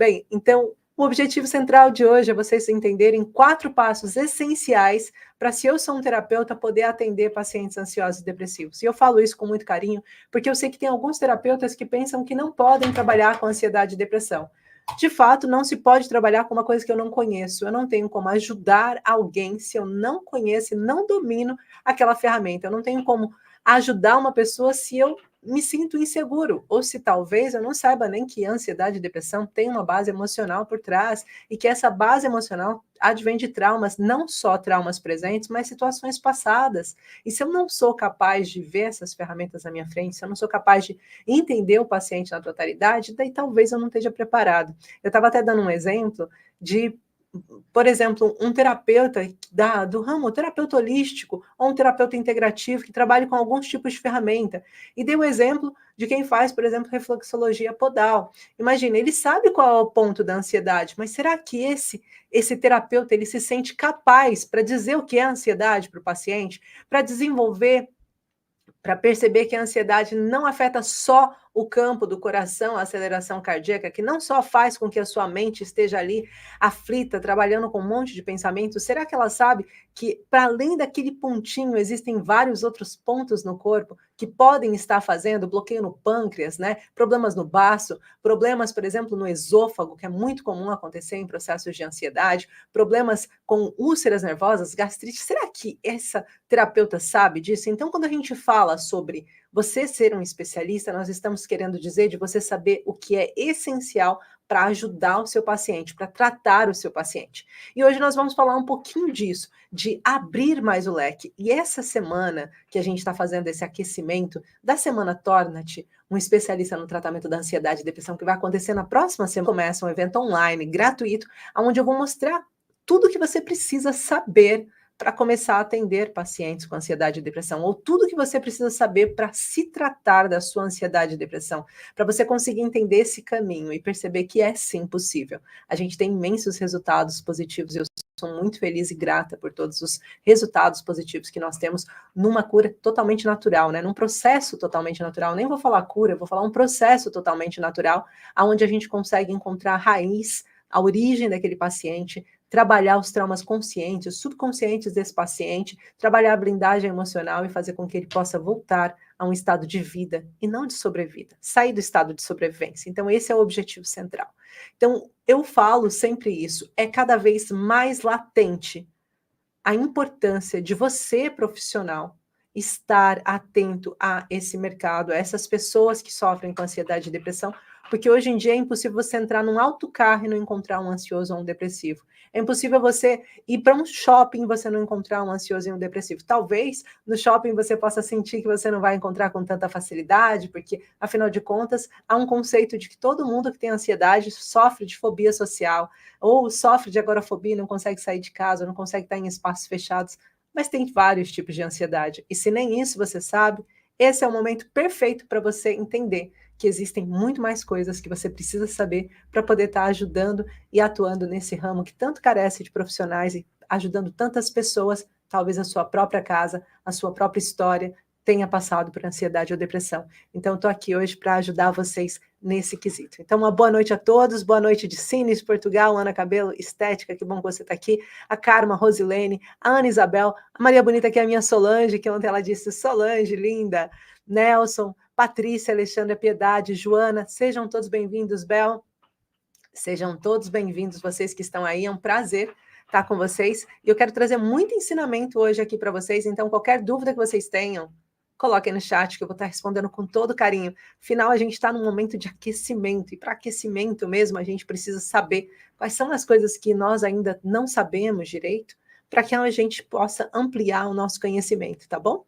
Bem, então, o objetivo central de hoje é vocês entenderem 4 passos essenciais para, se eu sou um terapeuta, poder atender pacientes ansiosos e depressivos. E eu falo isso com muito carinho, porque eu sei que tem alguns terapeutas que pensam que não podem trabalhar com ansiedade e depressão. De fato, não se pode trabalhar com uma coisa que eu não conheço. Eu não tenho como ajudar alguém se eu não conheço e não domino aquela ferramenta. Eu não tenho como ajudar uma pessoa se eu me sinto inseguro, ou se talvez eu não saiba nem que ansiedade e depressão tem uma base emocional por trás, e que essa base emocional advém de traumas, não só traumas presentes, mas situações passadas. E se eu não sou capaz de ver essas ferramentas na minha frente, se eu não sou capaz de entender o paciente na totalidade, daí talvez eu não esteja preparado. Eu estava até dando um exemplo de, por exemplo, um terapeuta do ramo, terapeuta holístico, ou um terapeuta integrativo que trabalha com alguns tipos de ferramenta. E dei o exemplo de quem faz, por exemplo, reflexologia podal. Imagina, ele sabe qual é o ponto da ansiedade, mas será que esse terapeuta ele se sente capaz para dizer o que é ansiedade para o paciente, para desenvolver, para perceber que a ansiedade não afeta só o campo do coração, a aceleração cardíaca, que não só faz com que a sua mente esteja ali aflita, trabalhando com um monte de pensamentos, será que ela sabe que, para além daquele pontinho, existem vários outros pontos no corpo que podem estar fazendo bloqueio no pâncreas, né? Problemas no baço, problemas, por exemplo, no esôfago, que é muito comum acontecer em processos de ansiedade, problemas com úlceras nervosas, gastrite. Será que essa terapeuta sabe disso? Então, quando a gente fala sobre você ser um especialista, nós estamos querendo dizer de você saber o que é essencial para ajudar o seu paciente, para tratar o seu paciente. E hoje nós vamos falar um pouquinho disso, de abrir mais o leque. E essa semana que a gente está fazendo esse aquecimento, da semana Torna-te um especialista no tratamento da ansiedade e depressão, que vai acontecer na próxima semana, começa um evento online, gratuito, onde eu vou mostrar tudo o que você precisa saber para começar a atender pacientes com ansiedade e depressão, ou tudo que você precisa saber para se tratar da sua ansiedade e depressão, para você conseguir entender esse caminho e perceber que é sim possível. A gente tem imensos resultados positivos, eu sou muito feliz e grata por todos os resultados positivos que nós temos numa cura totalmente natural, né? Num processo totalmente natural. Nem vou falar cura, vou falar um processo totalmente natural, onde a gente consegue encontrar a raiz, a origem daquele paciente, trabalhar os traumas conscientes, subconscientes desse paciente, trabalhar a blindagem emocional e fazer com que ele possa voltar a um estado de vida e não de sobrevida, sair do estado de sobrevivência. Então, esse é o objetivo central. Então, eu falo sempre isso, é cada vez mais latente a importância de você, profissional, estar atento a esse mercado, a essas pessoas que sofrem com ansiedade e depressão, porque hoje em dia é impossível você entrar num autocarro e não encontrar um ansioso ou um depressivo. É impossível você ir para um shopping e você não encontrar um ansioso e um depressivo. Talvez no shopping você possa sentir que você não vai encontrar com tanta facilidade, porque, afinal de contas, há um conceito de que todo mundo que tem ansiedade sofre de fobia social, ou sofre de agorafobia, não consegue sair de casa, não consegue estar em espaços fechados, mas tem vários tipos de ansiedade. E se nem isso você sabe, esse é o momento perfeito para você entender que existem muito mais coisas que você precisa saber para poder estar ajudando e atuando nesse ramo que tanto carece de profissionais e ajudando tantas pessoas, talvez a sua própria casa, a sua própria história tenha passado por ansiedade ou depressão. Então, estou aqui hoje para ajudar vocês nesse quesito. Então, uma boa noite a todos, boa noite de Cines, Portugal, Ana Cabelo, Estética, que bom que você está aqui, a Karma, Rosilene, a Ana Isabel, a Maria Bonita, que é a minha Solange, que ontem ela disse, Solange, linda, Nelson, Patrícia, Alexandra, Piedade, Joana, sejam todos bem-vindos, Bel, sejam todos bem-vindos, vocês que estão aí, é um prazer estar com vocês, e eu quero trazer muito ensinamento hoje aqui para vocês, então qualquer dúvida que vocês tenham, coloquem no chat que eu vou estar respondendo com todo carinho. Afinal, a gente está num momento de aquecimento, e para aquecimento mesmo, a gente precisa saber quais são as coisas que nós ainda não sabemos direito, para que a gente possa ampliar o nosso conhecimento, tá bom?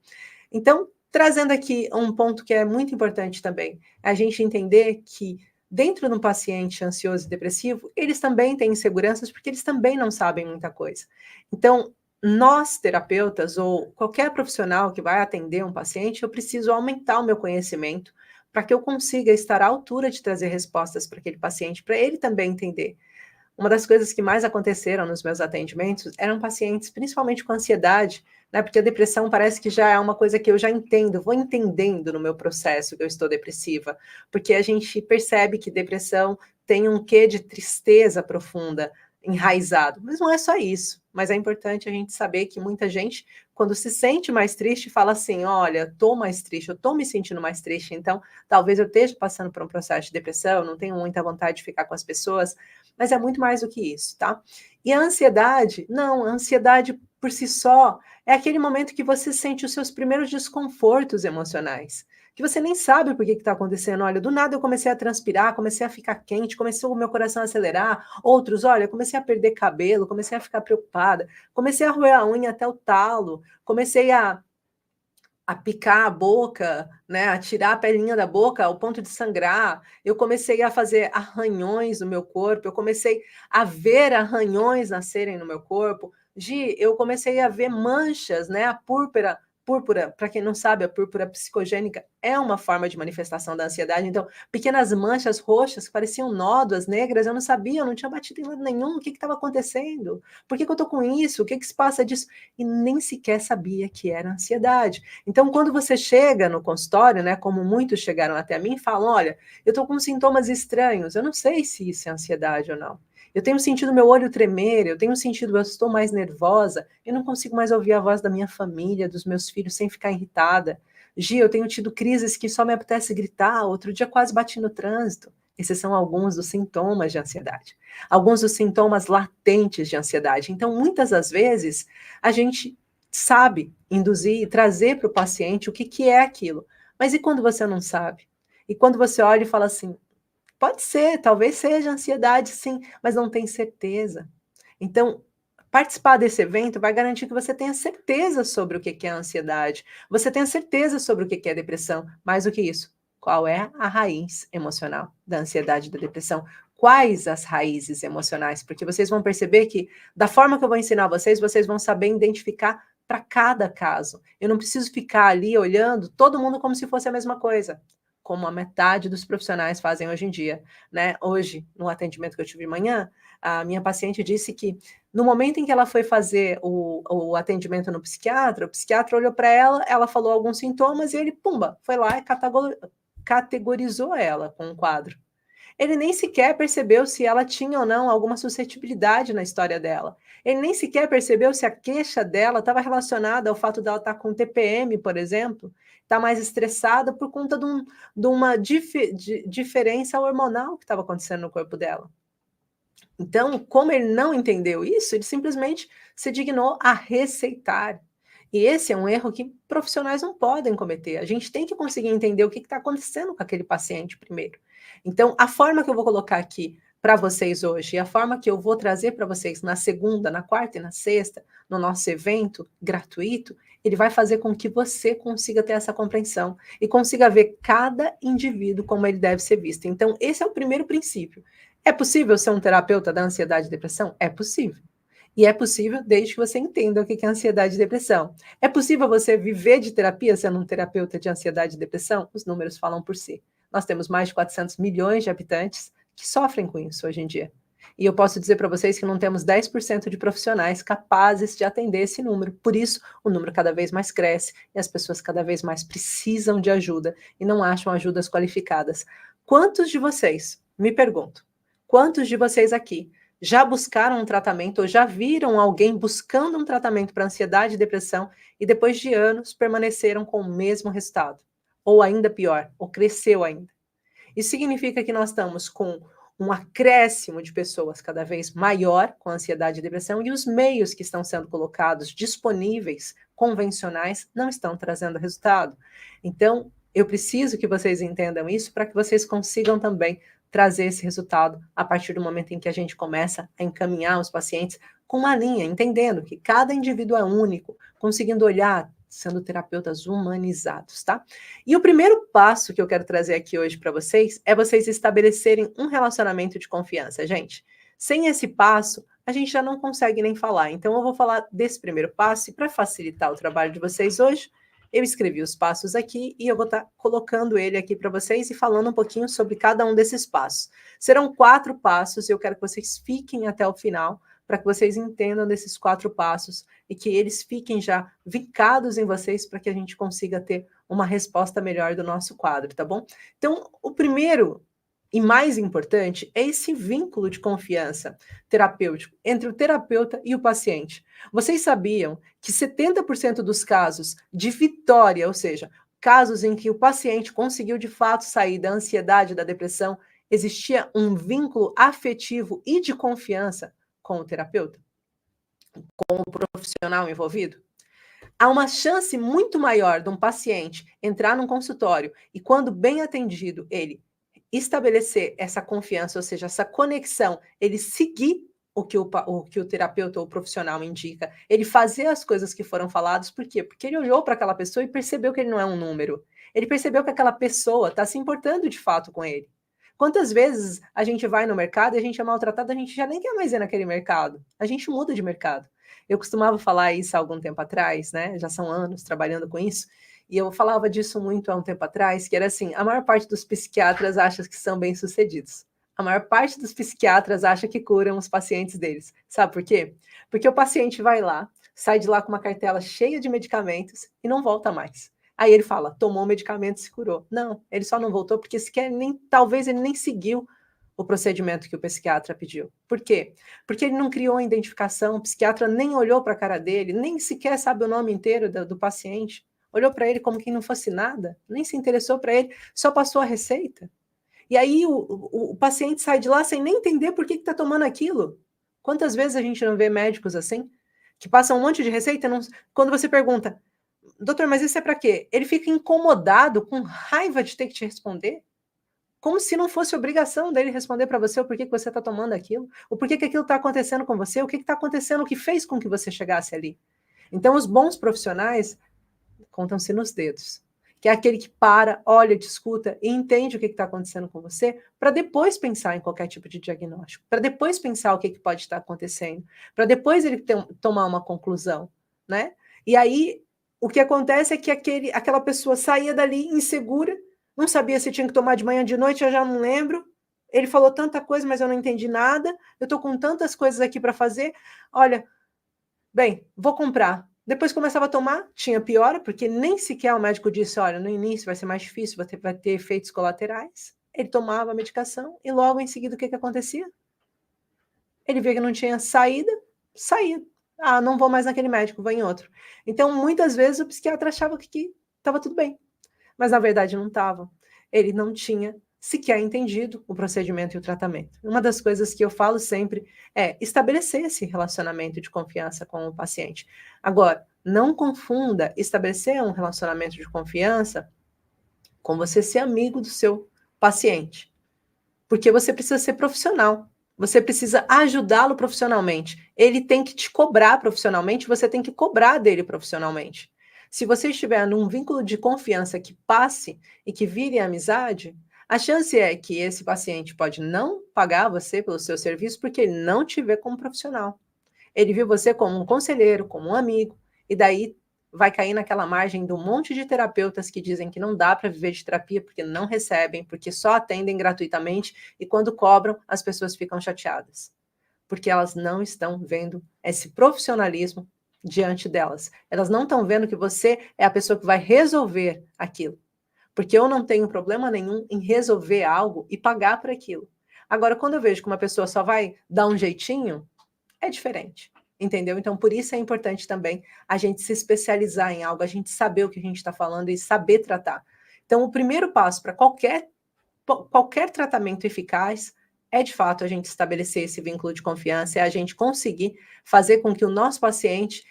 Então, trazendo aqui um ponto que é muito importante também, a gente entender que dentro de um paciente ansioso e depressivo, eles também têm inseguranças, porque eles também não sabem muita coisa. Então, nós, terapeutas, ou qualquer profissional que vai atender um paciente, eu preciso aumentar o meu conhecimento para que eu consiga estar à altura de trazer respostas para aquele paciente, para ele também entender. uma das coisas que mais aconteceram nos meus atendimentos eram pacientes, principalmente com ansiedade, né? Porque a depressão parece que já é uma coisa que eu já entendo, vou entendendo no meu processo que eu estou depressiva, porque a gente percebe que depressão tem um quê de tristeza profunda, enraizado, mas não é só isso. Mas é importante a gente saber que muita gente, quando se sente mais triste, fala assim: olha, estou mais triste, eu estou me sentindo mais triste, então talvez eu esteja passando por um processo de depressão, não tenho muita vontade de ficar com as pessoas, mas é muito mais do que isso, tá? E a ansiedade, não, a ansiedade por si só é aquele momento que você sente os seus primeiros desconfortos emocionais, que você nem sabe por que está acontecendo. Olha, do nada eu comecei a transpirar, comecei a ficar quente, começou o meu coração a acelerar. Outros, olha, comecei a perder cabelo, comecei a ficar preocupada, comecei a roer a unha até o talo, comecei a picar a boca, né, a tirar a pelinha da boca ao ponto de sangrar. Eu comecei a fazer arranhões no meu corpo, eu comecei a ver arranhões nascerem no meu corpo. Gi, eu comecei a ver manchas, né, a púrpura, para quem não sabe, a púrpura psicogênica é uma forma de manifestação da ansiedade. Então, pequenas manchas roxas que pareciam nódoas negras, eu não sabia, eu não tinha batido em lado nenhum, o que estava acontecendo? Por que eu estou com isso? O que se passa disso? E nem sequer sabia que era ansiedade. Então, quando você chega no consultório, né, como muitos chegaram até mim, falam: olha, eu estou com sintomas estranhos, eu não sei se isso é ansiedade ou não. Eu tenho sentido meu olho tremer, eu tenho sentido, eu estou mais nervosa, eu não consigo mais ouvir a voz da minha família, dos meus filhos, sem ficar irritada. Gi, eu tenho tido crises que só me apetece gritar, outro dia quase bati no trânsito. Esses são alguns dos sintomas de ansiedade. Alguns dos sintomas latentes de ansiedade. Então, muitas das vezes, a gente sabe induzir e trazer para o paciente o que é aquilo. Mas e quando você não sabe? E quando você olha e fala assim: pode ser, talvez seja ansiedade, sim, mas não tem certeza. Então, participar desse evento vai garantir que você tenha certeza sobre o que é ansiedade, você tenha certeza sobre o que é depressão. Mais do que isso, qual é a raiz emocional da ansiedade e da depressão? Quais as raízes emocionais? Porque vocês vão perceber que, da forma que eu vou ensinar vocês, vocês vão saber identificar para cada caso. Eu não preciso ficar ali olhando todo mundo como se fosse a mesma coisa, como a metade dos profissionais fazem hoje em dia, né? Hoje, no atendimento que eu tive de manhã, a minha paciente disse que no momento em que ela foi fazer o atendimento no psiquiatra, o psiquiatra olhou para ela, ela falou alguns sintomas e ele, pumba, foi lá e categorizou ela com um quadro. Ele nem sequer percebeu se ela tinha ou não alguma suscetibilidade na história dela. Ele nem sequer percebeu se a queixa dela estava relacionada ao fato dela estar com TPM, por exemplo, estar mais estressada por conta de uma diferença hormonal que estava acontecendo no corpo dela. Então, como ele não entendeu isso, ele simplesmente se dignou a receitar. E esse é um erro que profissionais não podem cometer. A gente tem que conseguir entender o que está acontecendo com aquele paciente primeiro. Então, a forma que eu vou colocar aqui para vocês hoje, e a forma que eu vou trazer para vocês na segunda, na quarta e na sexta, no nosso evento gratuito, ele vai fazer com que você consiga ter essa compreensão e consiga ver cada indivíduo como ele deve ser visto. Então, esse é o primeiro princípio. É possível ser um terapeuta da ansiedade e depressão? É possível. E é possível desde que você entenda o que é ansiedade e depressão. É possível você viver de terapia sendo um terapeuta de ansiedade e depressão? Os números falam por si. Nós temos mais de 400 milhões de habitantes que sofrem com isso hoje em dia. E eu posso dizer para vocês que não temos 10% de profissionais capazes de atender esse número. Por isso, o número cada vez mais cresce e as pessoas cada vez mais precisam de ajuda e não acham ajudas qualificadas. Quantos de vocês, me pergunto, quantos de vocês aqui já buscaram um tratamento ou já viram alguém buscando um tratamento para ansiedade e depressão e depois de anos permaneceram com o mesmo resultado? Ou ainda pior, ou cresceu ainda? Isso significa que nós estamos com um acréscimo de pessoas cada vez maior com ansiedade e depressão e os meios que estão sendo colocados disponíveis, convencionais, não estão trazendo resultado. Então, eu preciso que vocês entendam isso para que vocês consigam também trazer esse resultado a partir do momento em que a gente começa a encaminhar os pacientes com uma linha, entendendo que cada indivíduo é único, conseguindo olhar, sendo terapeutas humanizados, tá? E o primeiro passo que eu quero trazer aqui hoje para vocês é vocês estabelecerem um relacionamento de confiança, gente. Sem esse passo, a gente já não consegue nem falar. Então, eu vou falar desse primeiro passo e para facilitar o trabalho de vocês hoje, Eu escrevi os passos aqui e eu vou estar colocando ele aqui para vocês e falando um pouquinho sobre cada um desses passos. Serão 4 passos e eu quero que vocês fiquem até o final para que vocês entendam desses 4 passos e que eles fiquem já vincados em vocês para que a gente consiga ter uma resposta melhor do nosso quadro, tá bom? Então, o primeiro e mais importante é esse vínculo de confiança terapêutico entre o terapeuta e o paciente. Vocês sabiam que 70% dos casos de vitória, ou seja, casos em que o paciente conseguiu de fato sair da ansiedade, da depressão, existia um vínculo afetivo e de confiança com o terapeuta, com o profissional envolvido? Há uma chance muito maior de um paciente entrar num consultório e, quando bem atendido, ele estabelecer essa confiança, ou seja, essa conexão, ele seguir o que o terapeuta ou o profissional indica, ele fazer as coisas que foram faladas, por quê? Porque ele olhou para aquela pessoa e percebeu que ele não é um número. Ele percebeu que aquela pessoa está se importando de fato com ele. Quantas vezes a gente vai no mercado e a gente é maltratado, a gente já nem quer mais ir naquele mercado. A gente muda de mercado. Eu costumava falar isso há algum tempo atrás, né? Já são anos trabalhando com isso. E eu falava disso muito há um tempo atrás, que era assim, a maior parte dos psiquiatras acha que são bem-sucedidos. A maior parte dos psiquiatras acha que curam os pacientes deles. Sabe por quê? Porque o paciente vai lá, sai de lá com uma cartela cheia de medicamentos e não volta mais. Aí ele fala, tomou o medicamento e se curou. Não, ele só não voltou porque sequer talvez ele nem seguiu o procedimento que o psiquiatra pediu. Por quê? Porque ele não criou a identificação, o psiquiatra nem olhou para a cara dele, nem sequer sabe o nome inteiro do paciente, olhou para ele como quem não fosse nada, nem se interessou para ele, só passou a receita. E aí o paciente sai de lá sem nem entender por que está tomando aquilo. Quantas vezes a gente não vê médicos assim, que passam um monte de receita, quando você pergunta, doutor, mas isso é para quê? Ele fica incomodado, com raiva de ter que te responder, como se não fosse obrigação dele responder para você o porquê que você está tomando aquilo, o porquê que aquilo está acontecendo com você, o que está acontecendo, o que fez com que você chegasse ali. Então, os bons profissionais contam-se nos dedos, que é aquele que para, olha, discuta e entende o que está acontecendo com você, para depois pensar em qualquer tipo de diagnóstico, para depois pensar o que pode estar acontecendo, para depois ele tomar uma conclusão, né? E aí, o que acontece é que aquela pessoa saía dali insegura, não sabia se tinha que tomar de manhã, de noite, eu já não lembro. Ele falou tanta coisa, mas eu não entendi nada. Eu estou com tantas coisas aqui para fazer. Olha, bem, vou comprar. Depois começava a tomar, tinha piora, porque nem sequer o médico disse, olha, no início vai ser mais difícil, vai ter efeitos colaterais. Ele tomava a medicação e logo em seguida o que acontecia? Ele via que não tinha saída, saía. Ah, não vou mais naquele médico, vou em outro. Então, muitas vezes o psiquiatra achava que estava tudo bem, mas na verdade não estava. Ele não tinha sequer entendido o procedimento e o tratamento. Uma das coisas que eu falo sempre é estabelecer esse relacionamento de confiança com o paciente. Agora, não confunda estabelecer um relacionamento de confiança com você ser amigo do seu paciente, porque você precisa ser profissional. Você precisa ajudá-lo profissionalmente. Ele tem que te cobrar profissionalmente, você tem que cobrar dele profissionalmente. Se você estiver num vínculo de confiança que passe e que vire amizade, a chance é que esse paciente pode não pagar você pelo seu serviço porque ele não te vê como profissional. Ele viu você como um conselheiro, como um amigo, e daí vai cair naquela margem de um monte de terapeutas que dizem que não dá para viver de terapia porque não recebem, porque só atendem gratuitamente e quando cobram, as pessoas ficam chateadas. Porque elas não estão vendo esse profissionalismo diante delas. Elas não estão vendo que você é a pessoa que vai resolver aquilo. Porque eu não tenho problema nenhum em resolver algo e pagar por aquilo. Agora, quando eu vejo que uma pessoa só vai dar um jeitinho, é diferente. Entendeu? Então, por isso é importante também a gente se especializar em algo, a gente saber o que a gente está falando e saber tratar. Então, o primeiro passo para qualquer tratamento eficaz é, de fato, a gente estabelecer esse vínculo de confiança, é a gente conseguir fazer com que o nosso paciente,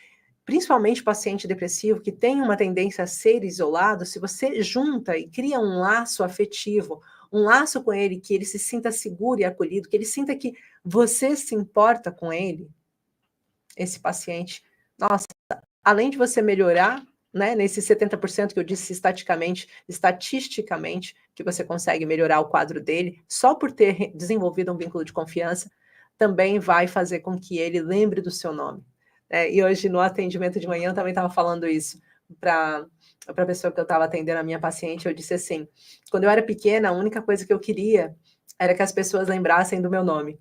principalmente paciente depressivo, que tem uma tendência a ser isolado, se você junta e cria um laço afetivo, um laço com ele, que ele se sinta seguro e acolhido, que ele sinta que você se importa com ele, esse paciente, nossa, além de você melhorar, né, nesses 70% que eu disse estatisticamente, que você consegue melhorar o quadro dele, só por ter desenvolvido um vínculo de confiança, também vai fazer com que ele lembre do seu nome. E hoje, no atendimento de manhã, eu também estava falando isso. para a pessoa que eu estava atendendo, a minha paciente, eu disse assim: quando eu era pequena, a única coisa que eu queria era que as pessoas lembrassem do meu nome.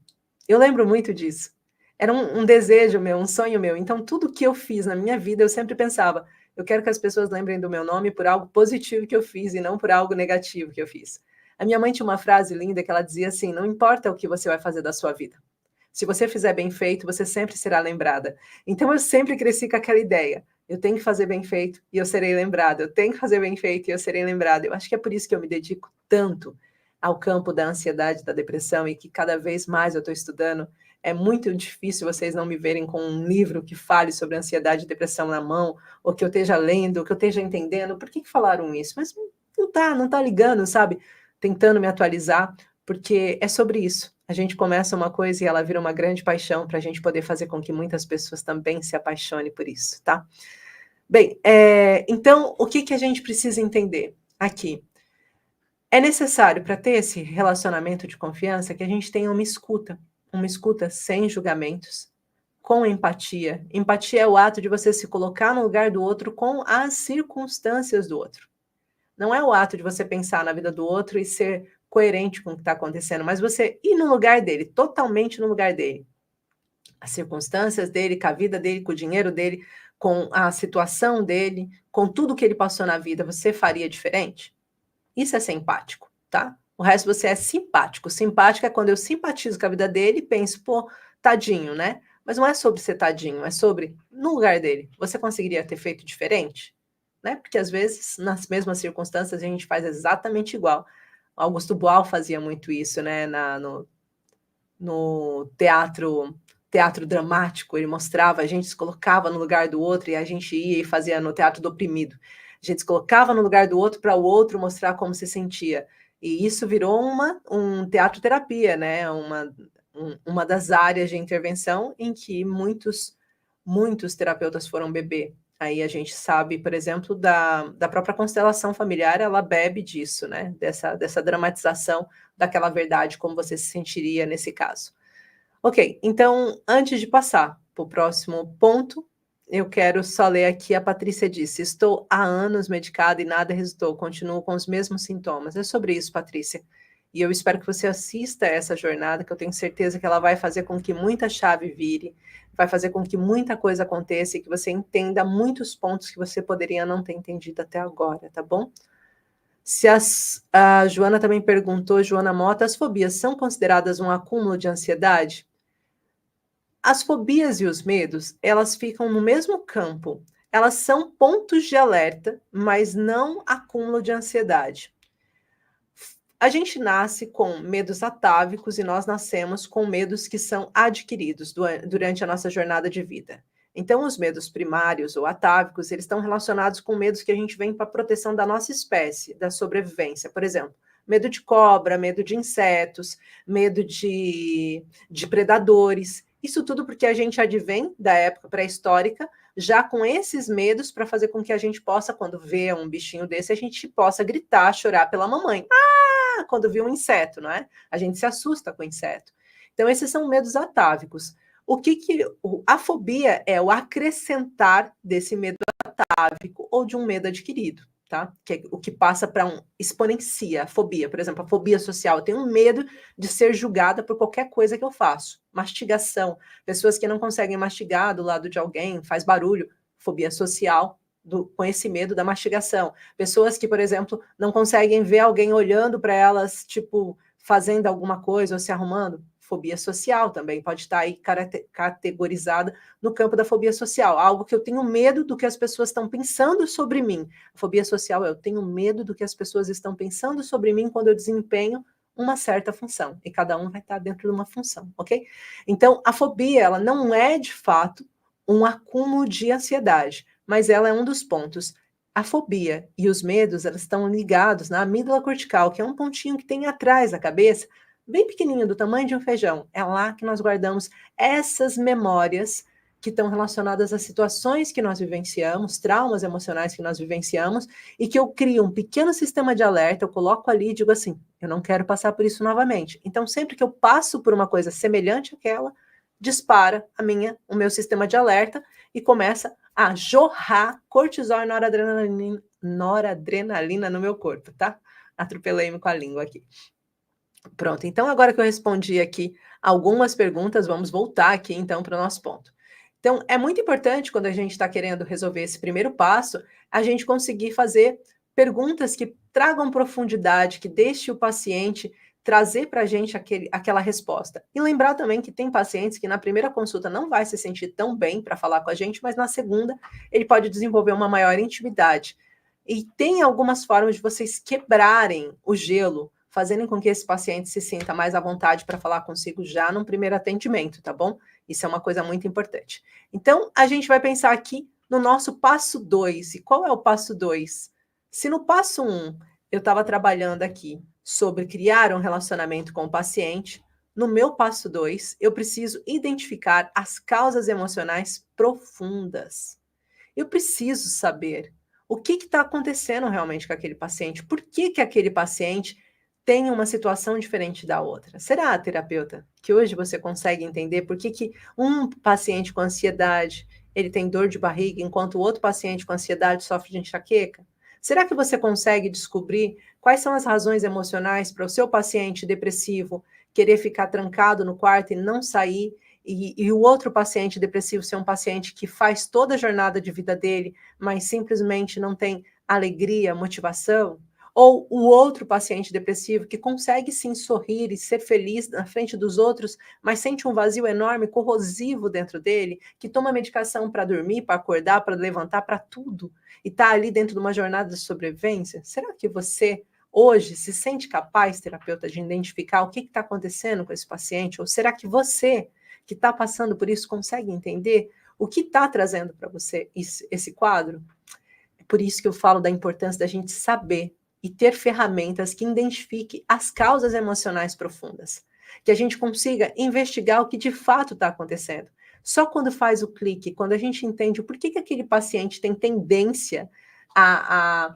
Eu lembro muito disso. Era um desejo meu, um sonho meu. Então, tudo que eu fiz na minha vida, eu sempre pensava: eu quero que as pessoas lembrem do meu nome por algo positivo que eu fiz e não por algo negativo que eu fiz. A minha mãe tinha uma frase linda que ela dizia assim: não importa o que você vai fazer da sua vida. Se você fizer bem feito, você sempre será lembrada. Então, eu sempre cresci com aquela ideia. Eu tenho que fazer bem feito e eu serei lembrada. Eu tenho que fazer bem feito e eu serei lembrada. Eu acho que é por isso que eu me dedico tanto ao campo da ansiedade, da depressão, e que cada vez mais eu estou estudando. É muito difícil vocês não me verem com um livro que fale sobre ansiedade e depressão na mão, ou que eu esteja lendo, ou que eu esteja entendendo. Por que falaram isso? Mas não tá ligando, sabe? Tentando me atualizar, porque é sobre isso. A gente começa uma coisa e ela vira uma grande paixão para a gente poder fazer com que muitas pessoas também se apaixonem por isso, tá? Bem, então, o que a gente precisa entender aqui? É necessário, para ter esse relacionamento de confiança, que a gente tenha uma escuta sem julgamentos, com empatia. Empatia é o ato de você se colocar no lugar do outro com as circunstâncias do outro. Não é o ato de você pensar na vida do outro e ser coerente com o que está acontecendo, mas você ir no lugar dele, totalmente no lugar dele. As circunstâncias dele, com a vida dele, com o dinheiro dele, com a situação dele, com tudo que ele passou na vida, você faria diferente? Isso é ser empático, tá? O resto você é simpático. Simpático é quando eu simpatizo com a vida dele e penso, pô, tadinho, né? Mas não é sobre ser tadinho, é sobre, no lugar dele, você conseguiria ter feito diferente? Né? Porque às vezes, nas mesmas circunstâncias, a gente faz exatamente igual. Augusto Boal fazia muito isso, né? No teatro dramático, ele mostrava, a gente se colocava no lugar do outro e a gente ia e fazia no teatro do oprimido. A gente se colocava no lugar do outro para o outro mostrar como se sentia. E isso virou um teatro-terapia, né? Uma das áreas de intervenção em que muitos terapeutas foram beber. Aí a gente sabe, por exemplo, da própria constelação familiar, ela bebe disso, né? Dessa dramatização daquela verdade, como você se sentiria nesse caso. Ok, então, antes de passar para o próximo ponto, eu quero só ler aqui, a Patrícia disse: estou há anos medicada e nada resultou, continuo com os mesmos sintomas. É sobre isso, Patrícia. E eu espero que você assista a essa jornada, que eu tenho certeza que ela vai fazer com que muita chave vire, vai fazer com que muita coisa aconteça e que você entenda muitos pontos que você poderia não ter entendido até agora, tá bom? A Joana também perguntou, Joana Mota, as fobias são consideradas um acúmulo de ansiedade? As fobias e os medos, elas ficam no mesmo campo. Elas são pontos de alerta, mas não acúmulo de ansiedade. A gente nasce com medos atávicos e nós nascemos com medos que são adquiridos durante a nossa jornada de vida. Então, os medos primários ou atávicos, eles estão relacionados com medos que a gente vem para a proteção da nossa espécie, da sobrevivência. Por exemplo, medo de cobra, medo de insetos, medo de predadores. Isso tudo porque a gente advém da época pré-histórica, já com esses medos para fazer com que a gente possa, quando vê um bichinho desse, a gente possa gritar, chorar pela mamãe. Quando vê um inseto, não é? A gente se assusta com o inseto. Então, esses são medos atávicos. A fobia é o acrescentar desse medo atávico ou de um medo adquirido, tá? Que é o que passa para exponencia a fobia. Por exemplo, a fobia social. Eu tenho medo de ser julgada por qualquer coisa que eu faço. Mastigação. Pessoas que não conseguem mastigar do lado de alguém, faz barulho. Fobia social. Com esse medo da mastigação. Pessoas que, por exemplo, não conseguem ver alguém olhando para elas, tipo, fazendo alguma coisa ou se arrumando. Fobia social também pode estar aí categorizada no campo da fobia social. Algo que eu tenho medo do que as pessoas estão pensando sobre mim. A fobia social é eu tenho medo do que as pessoas estão pensando sobre mim quando eu desempenho uma certa função. E cada um vai estar dentro de uma função, ok? Então, a fobia, ela não é, de fato, um acúmulo de ansiedade, mas ela é um dos pontos. A fobia e os medos, elas estão ligados na amígdala cortical, que é um pontinho que tem atrás da cabeça, bem pequenininho, do tamanho de um feijão. É lá que nós guardamos essas memórias que estão relacionadas a situações que nós vivenciamos, traumas emocionais que nós vivenciamos, e que eu crio um pequeno sistema de alerta, eu coloco ali e digo assim, eu não quero passar por isso novamente. Então, sempre que eu passo por uma coisa semelhante àquela, dispara o meu sistema de alerta e começa Jorrar cortisol e noradrenalina no meu corpo, tá? Atropelei-me com a língua aqui. Pronto, então agora que eu respondi aqui algumas perguntas, vamos voltar aqui então para o nosso ponto. Então, é muito importante quando a gente está querendo resolver esse primeiro passo, a gente conseguir fazer perguntas que tragam profundidade, que deixe o paciente trazer para a gente aquela resposta. E lembrar também que tem pacientes que na primeira consulta não vai se sentir tão bem para falar com a gente, mas na segunda ele pode desenvolver uma maior intimidade. E tem algumas formas de vocês quebrarem o gelo, fazendo com que esse paciente se sinta mais à vontade para falar consigo já no primeiro atendimento, tá bom? Isso é uma coisa muito importante. Então, a gente vai pensar aqui no nosso passo 2. E qual é o passo 2? Se no passo 1 eu estava trabalhando aqui sobre criar um relacionamento com o paciente, no meu passo 2 eu preciso identificar as causas emocionais profundas. Eu preciso saber o que está acontecendo realmente com aquele paciente, por que aquele paciente tem uma situação diferente da outra. Será, terapeuta, que hoje você consegue entender por que um paciente com ansiedade ele tem dor de barriga, enquanto o outro paciente com ansiedade sofre de enxaqueca? Será que você consegue descobrir quais são as razões emocionais para o seu paciente depressivo querer ficar trancado no quarto e não sair, e o outro paciente depressivo ser um paciente que faz toda a jornada de vida dele, mas simplesmente não tem alegria, motivação? Ou o outro paciente depressivo que consegue sim sorrir e ser feliz na frente dos outros, mas sente um vazio enorme, corrosivo dentro dele, que toma medicação para dormir, para acordar, para levantar, para tudo, e está ali dentro de uma jornada de sobrevivência? Será que você hoje se sente capaz, terapeuta, de identificar o que está acontecendo com esse paciente? Ou será que você, que está passando por isso, consegue entender o que está trazendo para você esse quadro? É por isso que eu falo da importância da gente saber e ter ferramentas que identifiquem as causas emocionais profundas, que a gente consiga investigar o que de fato está acontecendo. Só quando faz o clique, quando a gente entende o porquê que aquele paciente tem tendência a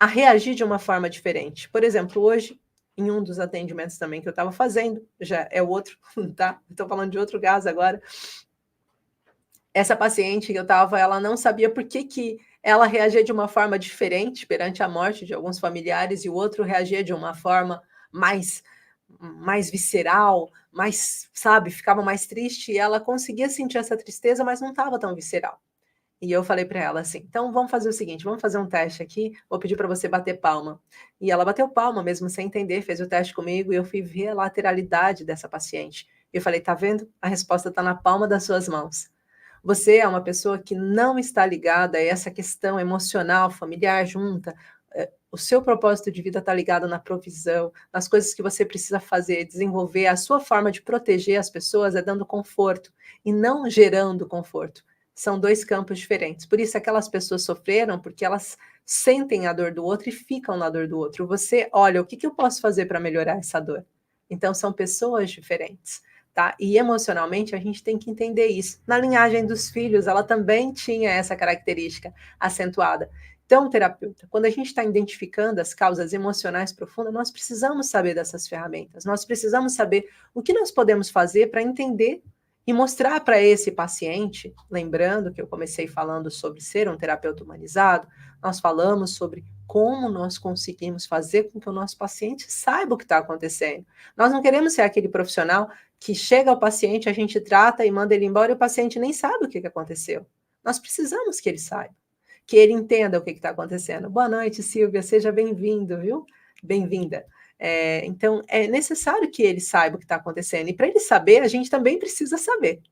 reagir de uma forma diferente. Por exemplo, hoje, em um dos atendimentos também que eu estava fazendo, já é outro, tá? Estou falando de outro caso agora. Essa paciente que eu estava, ela não sabia por que ela reagia de uma forma diferente perante a morte de alguns familiares e o outro reagia de uma forma mais visceral, mais, sabe, ficava mais triste e ela conseguia sentir essa tristeza, mas não estava tão visceral. E eu falei para ela assim: então vamos fazer o seguinte, vamos fazer um teste aqui, vou pedir para você bater palma. E ela bateu palma mesmo sem entender, fez o teste comigo e eu fui ver a lateralidade dessa paciente. Eu falei: tá vendo? A resposta está na palma das suas mãos. Você é uma pessoa que não está ligada a essa questão emocional, familiar, junta. O seu propósito de vida está ligado na provisão, nas coisas que você precisa fazer, desenvolver. A sua forma de proteger as pessoas é dando conforto e não gerando conforto. São dois campos diferentes. Por isso, aquelas pessoas sofreram porque elas sentem a dor do outro e ficam na dor do outro. Você, olha, o que eu posso fazer para melhorar essa dor? Então, são pessoas diferentes. Tá? E emocionalmente a gente tem que entender isso. Na linhagem dos filhos, ela também tinha essa característica acentuada. Então, terapeuta, quando a gente está identificando as causas emocionais profundas, nós precisamos saber dessas ferramentas, nós precisamos saber o que nós podemos fazer para entender e mostrar para esse paciente, lembrando que eu comecei falando sobre ser um terapeuta humanizado, nós falamos sobre como nós conseguimos fazer com que o nosso paciente saiba o que está acontecendo. Nós não queremos ser aquele profissional que chega ao paciente, a gente trata e manda ele embora e o paciente nem sabe o que aconteceu. Nós precisamos que ele saiba, que ele entenda o que está acontecendo. Boa noite, Silvia, seja bem-vindo, viu? Bem-vinda. Então, é necessário que ele saiba o que está acontecendo. E para ele saber, a gente também precisa saber.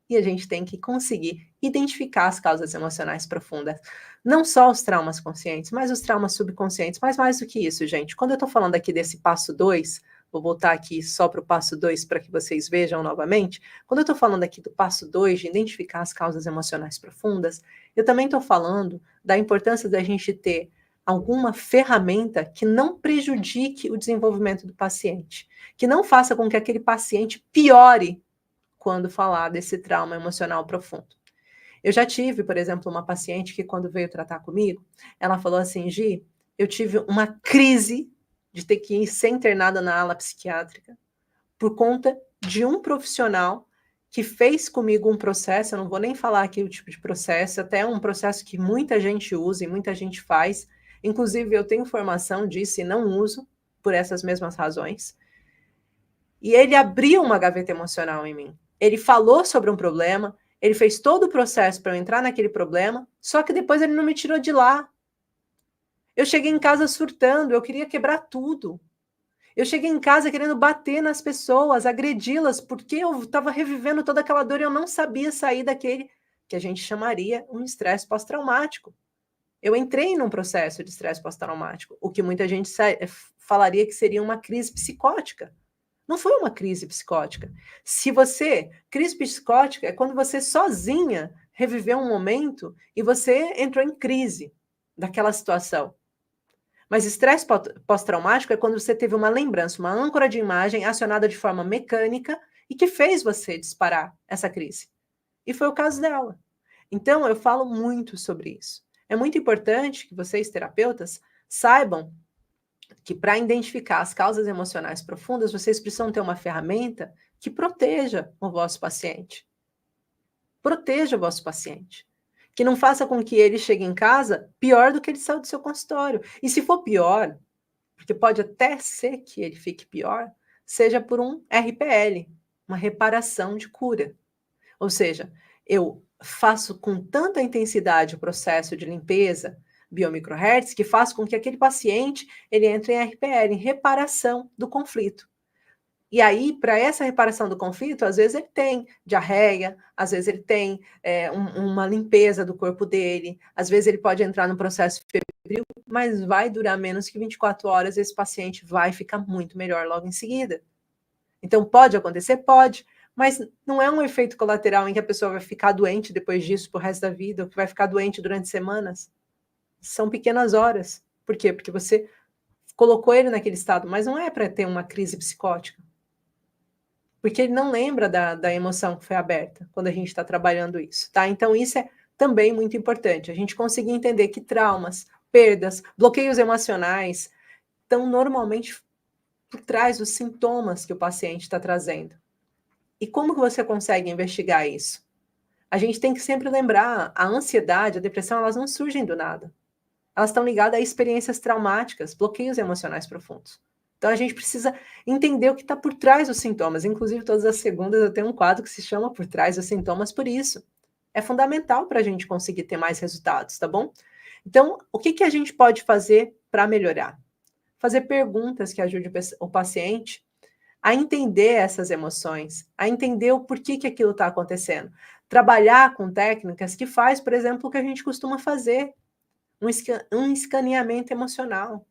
E a gente tem que conseguir identificar as causas emocionais profundas. Não só os traumas conscientes, mas os traumas subconscientes. Mas mais do que isso, gente. Quando eu estou falando aqui desse passo 2, vou voltar aqui só para o passo 2 para que vocês vejam novamente. Quando eu estou falando aqui do passo 2, de identificar as causas emocionais profundas, eu também estou falando da importância da gente ter alguma ferramenta que não prejudique o desenvolvimento do paciente, que não faça com que aquele paciente piore quando falar desse trauma emocional profundo. Eu já tive, por exemplo, uma paciente que quando veio tratar comigo, ela falou assim: Gi, eu tive uma crise de ter que ser internada na ala psiquiátrica por conta de um profissional que fez comigo um processo, eu não vou nem falar aqui o tipo de processo, até um processo que muita gente usa e muita gente faz, inclusive eu tenho formação disso e não uso, por essas mesmas razões. E ele abriu uma gaveta emocional em mim. Ele falou sobre um problema, ele fez todo o processo para eu entrar naquele problema, só que depois ele não me tirou de lá. Eu cheguei em casa surtando, eu queria quebrar tudo. Eu cheguei em casa querendo bater nas pessoas, agredi-las, porque eu estava revivendo toda aquela dor e eu não sabia sair daquele que a gente chamaria um estresse pós-traumático. Eu entrei num processo de estresse pós-traumático, o que muita gente falaria que seria uma crise psicótica. Não foi uma crise psicótica. Crise psicótica é quando você sozinha reviveu um momento e você entrou em crise daquela situação. Mas estresse pós-traumático é quando você teve uma lembrança, uma âncora de imagem acionada de forma mecânica e que fez você disparar essa crise. E foi o caso dela. Então, eu falo muito sobre isso. É muito importante que vocês, terapeutas, saibam que para identificar as causas emocionais profundas, vocês precisam ter uma ferramenta que proteja o vosso paciente. Proteja o vosso paciente. Que não faça com que ele chegue em casa pior do que ele saiu do seu consultório. E se for pior, porque pode até ser que ele fique pior, seja por um RPL, uma reparação de cura. Ou seja, eu faço com tanta intensidade o processo de limpeza biomicrohertz que faz com que aquele paciente ele entre em RPL, em reparação do conflito. E aí, para essa reparação do conflito, às vezes ele tem diarreia, às vezes ele tem uma limpeza do corpo dele, às vezes ele pode entrar no processo febril, mas vai durar menos que 24 horas e esse paciente vai ficar muito melhor logo em seguida. Então, pode acontecer? Pode, mas não é um efeito colateral em que a pessoa vai ficar doente depois disso pro resto da vida, ou que vai ficar doente durante semanas. São pequenas horas. Por quê? Porque você colocou ele naquele estado, mas não é para ter uma crise psicótica. Porque ele não lembra da emoção que foi aberta quando a gente está trabalhando isso, tá? Então, isso é também muito importante. A gente conseguir entender que traumas, perdas, bloqueios emocionais estão normalmente por trás dos sintomas que o paciente está trazendo. E como que você consegue investigar isso? A gente tem que sempre lembrar, a ansiedade, a depressão, elas não surgem do nada. Elas estão ligadas a experiências traumáticas, bloqueios emocionais profundos. Então, a gente precisa entender o que está por trás dos sintomas. Inclusive, todas as segundas eu tenho um quadro que se chama Por Trás dos Sintomas por isso. É fundamental para a gente conseguir ter mais resultados, tá bom? Então, o que a gente pode fazer para melhorar? Fazer perguntas que ajudem o paciente a entender essas emoções, a entender o porquê que aquilo está acontecendo. Trabalhar com técnicas que faz, por exemplo, o que a gente costuma fazer, um escaneamento emocional.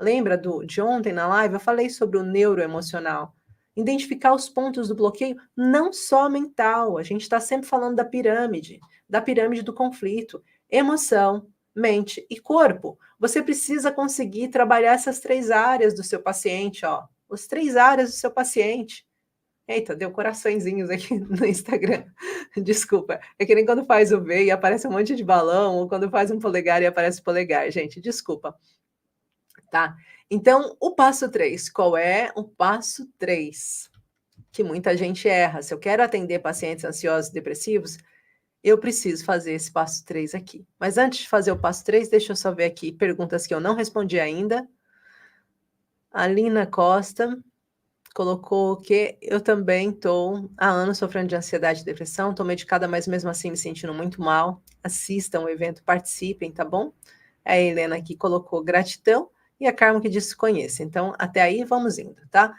Lembra de ontem na live? Eu falei sobre o neuroemocional. Identificar os pontos do bloqueio, não só mental. A gente está sempre falando da pirâmide do conflito. Emoção, mente e corpo. Você precisa conseguir trabalhar essas 3 áreas do seu paciente, ó. As 3 áreas do seu paciente. Eita, deu coraçõezinhos aqui no Instagram. Desculpa. É que nem quando faz o V e aparece um monte de balão, ou quando faz um polegar e aparece polegar, gente. Desculpa. Tá? Então, o passo 3, qual é o passo 3? Que muita gente erra. Se eu quero atender pacientes ansiosos e depressivos, eu preciso fazer esse passo 3 aqui. Mas antes de fazer o passo 3, deixa eu só ver aqui perguntas que eu não respondi ainda. A Lina Costa colocou que eu também estou há anos sofrendo de ansiedade e depressão, estou medicada, mas mesmo assim me sentindo muito mal. Assistam o evento, participem, tá bom? A Helena aqui colocou gratidão. E a Carmen que disse conheça. Então, até aí, vamos indo, tá?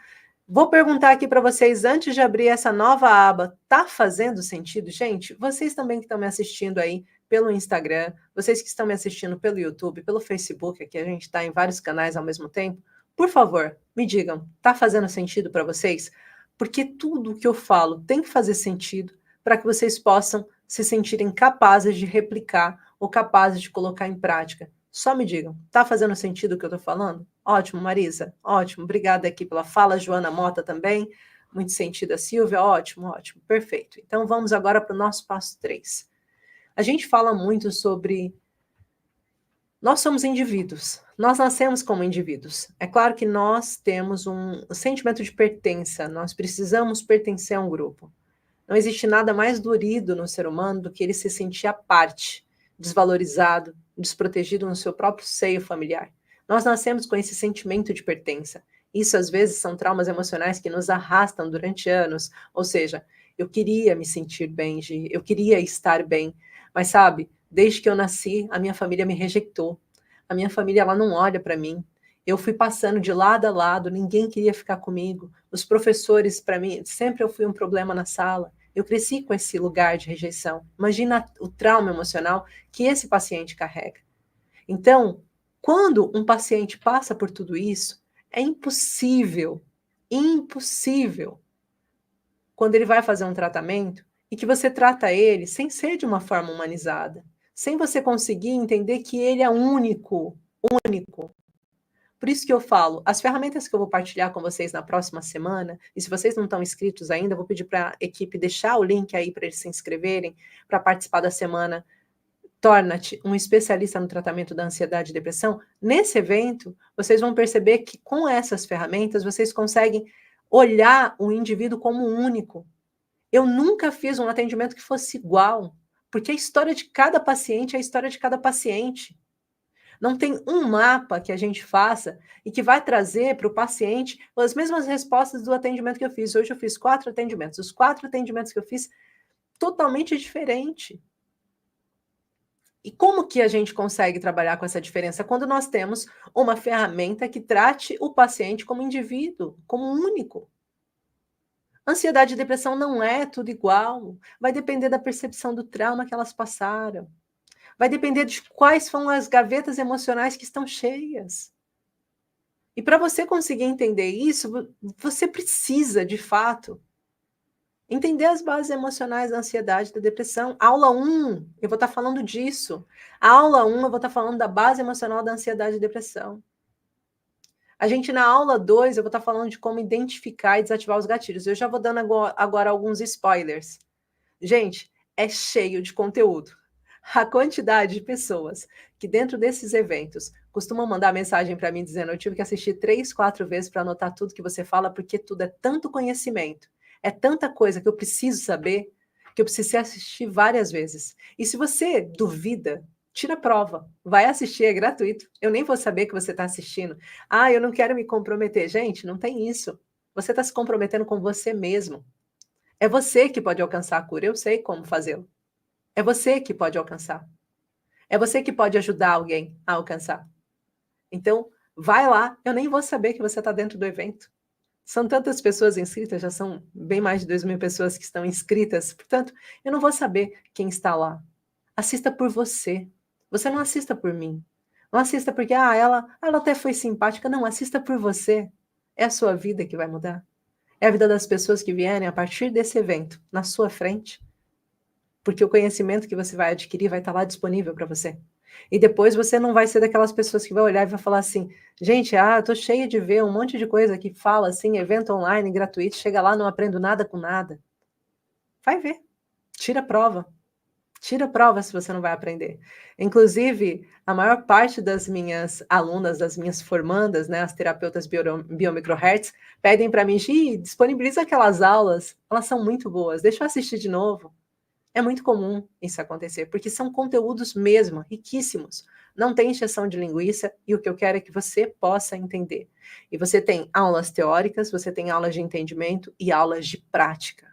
Vou perguntar aqui para vocês, antes de abrir essa nova aba, tá fazendo sentido? Gente, vocês também que estão me assistindo aí pelo Instagram, vocês que estão me assistindo pelo YouTube, pelo Facebook, aqui a gente está em vários canais ao mesmo tempo, por favor, me digam, tá fazendo sentido para vocês? Porque tudo que eu falo tem que fazer sentido para que vocês possam se sentirem capazes de replicar ou capazes de colocar em prática. Só me digam, tá fazendo sentido o que eu tô falando? Ótimo, Marisa, ótimo. Obrigada aqui pela fala, Joana Mota também. Muito sentido, a Silvia, ótimo, ótimo, perfeito. Então vamos agora para o nosso passo 3. A gente fala muito sobre... Nós somos indivíduos, nós nascemos como indivíduos. É claro que nós temos um sentimento de pertença, nós precisamos pertencer a um grupo. Não existe nada mais dolorido no ser humano do que ele se sentir à parte, desvalorizado, desprotegido no seu próprio seio familiar. Nós nascemos com esse sentimento de pertença. Isso, às vezes, são traumas emocionais que nos arrastam durante anos. Ou seja, eu queria me sentir bem, Gi, eu queria estar bem. Mas, sabe, desde que eu nasci, a minha família me rejeitou. A minha família, ela não olha para mim. Eu fui passando de lado a lado, ninguém queria ficar comigo. Os professores, para mim, sempre eu fui um problema na sala. Eu cresci com esse lugar de rejeição. Imagina o trauma emocional que esse paciente carrega. Então, quando um paciente passa por tudo isso, é impossível, quando ele vai fazer um tratamento, e que você trata ele sem ser de uma forma humanizada, sem você conseguir entender que ele é único. Por isso que eu falo, as ferramentas que eu vou partilhar com vocês na próxima semana, e se vocês não estão inscritos ainda, eu vou pedir para a equipe deixar o link aí para eles se inscreverem, para participar da semana Torna-te um especialista no tratamento da ansiedade e depressão. Nesse evento, vocês vão perceber que com essas ferramentas, vocês conseguem olhar o indivíduo como único. Eu nunca fiz um atendimento que fosse igual, porque a história de cada paciente é a história de cada paciente. Não tem um mapa que a gente faça e que vai trazer para o paciente as mesmas respostas do atendimento que eu fiz. Hoje eu fiz 4 atendimentos. Os 4 atendimentos que eu fiz, totalmente diferente. E como que a gente consegue trabalhar com essa diferença? Quando nós temos uma ferramenta que trate o paciente como indivíduo, como único. Ansiedade e depressão não é tudo igual. Vai depender da percepção do trauma que elas passaram. Vai depender de quais são as gavetas emocionais que estão cheias. E para você conseguir entender isso, você precisa, de fato, entender as bases emocionais da ansiedade e da depressão. Aula 1, eu vou estar falando disso. Aula 1, eu vou estar falando da base emocional da ansiedade e depressão. A gente, na aula 2, eu vou estar falando de como identificar e desativar os gatilhos. Eu já vou dando agora alguns spoilers. Gente, é cheio de conteúdo. A quantidade de pessoas que dentro desses eventos costumam mandar mensagem para mim dizendo: eu tive que assistir 3, 4 vezes para anotar tudo que você fala, porque tudo é tanto conhecimento. É tanta coisa que eu preciso saber, que eu precisei assistir várias vezes. E se você duvida, tira a prova. Vai assistir, é gratuito. Eu nem vou saber que você está assistindo. Ah, eu não quero me comprometer. Gente, não tem isso. Você está se comprometendo com você mesmo. É você que pode alcançar a cura. Eu sei como fazê-lo. É você que pode alcançar. É você que pode ajudar alguém a alcançar. Então, vai lá. Eu nem vou saber que você está dentro do evento. São tantas pessoas inscritas, já são bem mais de 2.000 pessoas que estão inscritas, portanto, eu não vou saber quem está lá. Assista por você. Você não assista por mim. Não assista porque, ela até foi simpática. Não, assista por você. É a sua vida que vai mudar. É a vida das pessoas que vierem a partir desse evento, na sua frente. Porque o conhecimento que você vai adquirir vai estar lá disponível para você. E depois você não vai ser daquelas pessoas que vai olhar e vai falar assim: gente, eu tô cheia de ver um monte de coisa que fala assim, evento online gratuito, chega lá, não aprendo nada com nada. Vai ver. Tira a prova. Tira a prova se você não vai aprender. Inclusive, a maior parte das minhas alunas, das minhas formandas, né, as terapeutas biomicrohertz, pedem para mim: Gi, disponibiliza aquelas aulas, elas são muito boas, deixa eu assistir de novo. É muito comum isso acontecer, porque são conteúdos mesmo, riquíssimos. Não tem encheção de linguiça, e o que eu quero é que você possa entender. E você tem aulas teóricas, você tem aulas de entendimento e aulas de prática.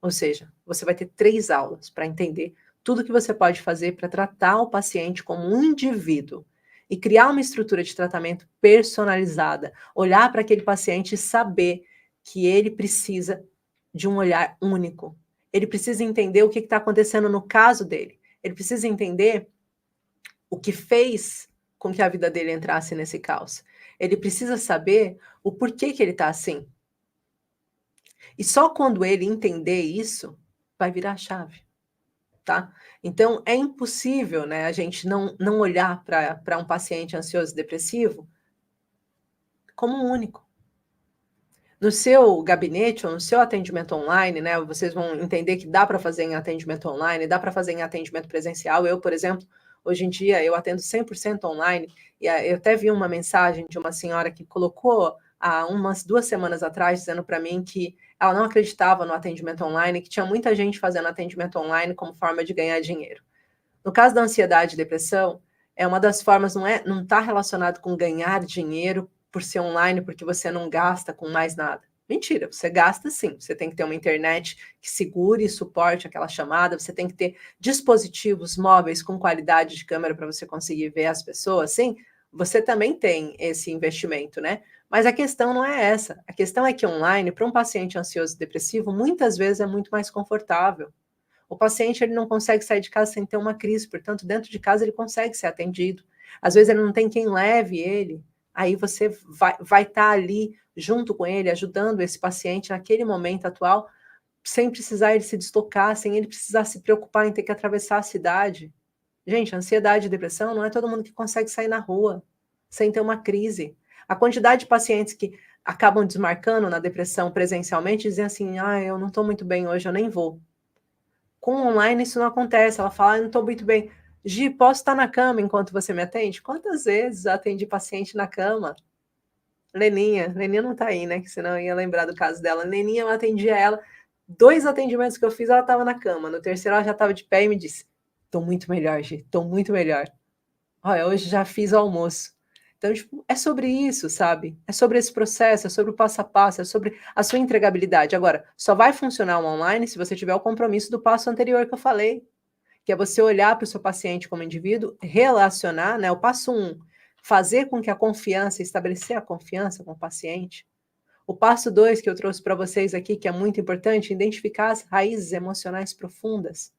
Ou seja, você vai ter 3 aulas para entender tudo que você pode fazer para tratar o paciente como um indivíduo e criar uma estrutura de tratamento personalizada. Olhar para aquele paciente e saber que ele precisa de um olhar único. Ele precisa entender o que está acontecendo no caso dele. Ele precisa entender o que fez com que a vida dele entrasse nesse caos. Ele precisa saber o porquê que ele está assim. E só quando ele entender isso, vai virar a chave, tá? Então, é impossível, né, a gente não olhar para um paciente ansioso e depressivo como um único. No seu gabinete ou no seu atendimento online, né, vocês vão entender que dá para fazer em atendimento online, dá para fazer em atendimento presencial. Eu, por exemplo, hoje em dia, eu atendo 100% online, e eu até vi uma mensagem de uma senhora que colocou há umas 2 semanas atrás, dizendo para mim que ela não acreditava no atendimento online, que tinha muita gente fazendo atendimento online como forma de ganhar dinheiro. No caso da ansiedade e depressão, é uma das formas, não está relacionado com ganhar dinheiro por ser online, porque você não gasta com mais nada. Mentira, você gasta sim. Você tem que ter uma internet que segure e suporte aquela chamada, você tem que ter dispositivos móveis com qualidade de câmera para você conseguir ver as pessoas, sim. Você também tem esse investimento, né? Mas a questão não é essa. A questão é que online, para um paciente ansioso e depressivo, muitas vezes é muito mais confortável. O paciente ele não consegue sair de casa sem ter uma crise, portanto, dentro de casa ele consegue ser atendido. Às vezes ele não tem quem leve ele, aí você vai estar ali junto com ele, ajudando esse paciente naquele momento atual, sem precisar ele se deslocar, sem ele precisar se preocupar em ter que atravessar a cidade. Gente, ansiedade e depressão não é todo mundo que consegue sair na rua sem ter uma crise. A quantidade de pacientes que acabam desmarcando na depressão presencialmente dizem assim: ah, eu não estou muito bem hoje, eu nem vou. Com online isso não acontece. Ela fala, eu não estou muito bem. Gi, posso estar na cama enquanto você me atende? Quantas vezes eu atendi paciente na cama? Leninha não está aí, né? Que senão eu ia lembrar do caso dela. Leninha, eu atendia ela. 2 atendimentos que eu fiz, ela estava na cama. No terceiro, ela já estava de pé e me disse: estou muito melhor, Gi, estou muito melhor. Olha, hoje já fiz o almoço. Então, tipo, é sobre isso, sabe? É sobre esse processo, é sobre o passo a passo, é sobre a sua entregabilidade. Agora, só vai funcionar o online se você tiver o compromisso do passo anterior que eu falei, que é você olhar para o seu paciente como indivíduo, relacionar, né? O passo 1, fazer com que a confiança, estabelecer a confiança com o paciente. O passo 2 que eu trouxe para vocês aqui, que é muito importante, identificar as raízes emocionais profundas.